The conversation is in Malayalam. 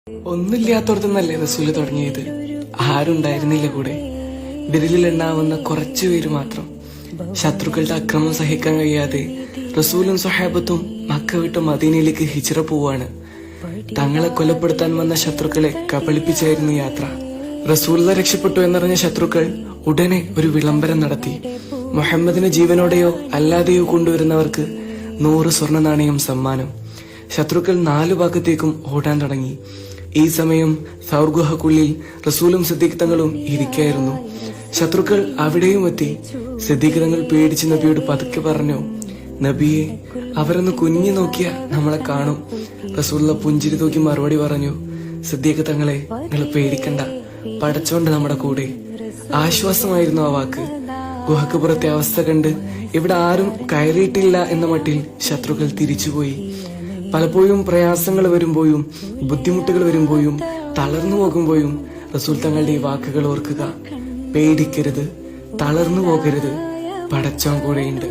ഒന്നുമില്ലാത്തോടത്തുനിന്നല്ലേ റസൂല് തുടങ്ങിയത്. ആരുണ്ടായിരുന്നില്ല കൂടെ. വിരലിലെണ്ണാവുന്ന കുറച്ചുപേര് മാത്രം. ശത്രുക്കളുടെ അക്രമം സഹിക്കാൻ കഴിയാതെ റസൂലും സ്വഹാബത്തും മക്ക വിട്ട് മദീനയിലേക്ക് ഹിജ്റ പോവാണ്. തങ്ങളെ കൊലപ്പെടുത്താൻ വന്ന ശത്രുക്കളെ കബളിപ്പിച്ചായിരുന്നു യാത്ര. റസൂല രക്ഷപ്പെട്ടു എന്നറിഞ്ഞ ശത്രുക്കൾ ഉടനെ ഒരു വിളംബരം നടത്തി. മുഹമ്മദിനെ ജീവനോടെയോ അല്ലാതെയോ കൊണ്ടുവരുന്നവർക്ക് 100 സ്വർണ്ണ നാണയം സമ്മാനം. ശത്രുക്കൾ 4 ഭാഗത്തേക്കും ഓടാൻ തുടങ്ങി. ഈ സമയം സൗർ ഗുഹക്കുള്ളിൽ റസൂലും സിദ്ദീഖ് തങ്ങളും ഇരിക്കായിരുന്നു. ശത്രുക്കൾ അവിടെയും എത്തി. സിദ്ദീഖ് തങ്ങൾ പേടിച്ച് നബിയോട് പതുക്കെ പറഞ്ഞു, നബിയെ, അവരൊന്ന് കുനിഞ്ഞു നോക്കിയാ നമ്മളെ കാണും. റസൂലുള്ള പുഞ്ചിരി തൂക്കി മറുപടി പറഞ്ഞു, സിദ്ദീഖ് തങ്ങളെ, നിങ്ങൾ പേടിക്കണ്ട, പടച്ചോണ്ട് നമ്മുടെ കൂടെ. ആശ്വാസമായിരുന്നു ആ വാക്ക്. ഗുഹക്ക് പുറത്തെ അവസ്ഥ കണ്ട് ഇവിടെ ആരും കയറിയിട്ടില്ല എന്ന മട്ടിൽ ശത്രുക്കൾ തിരിച്ചുപോയി. പലപ്പോഴും പ്രയാസങ്ങൾ വരുമ്പോഴും ബുദ്ധിമുട്ടുകൾ വരുമ്പോഴും തളർന്നു പോകുമ്പോഴും റസൂൽ തങ്ങളുടെ ഈ വാക്കുകൾ ഓർക്കുക. പേടിക്കരുത്, തളർന്നു പോകരുത്, പടച്ചോൻ കൂടെയുണ്ട്.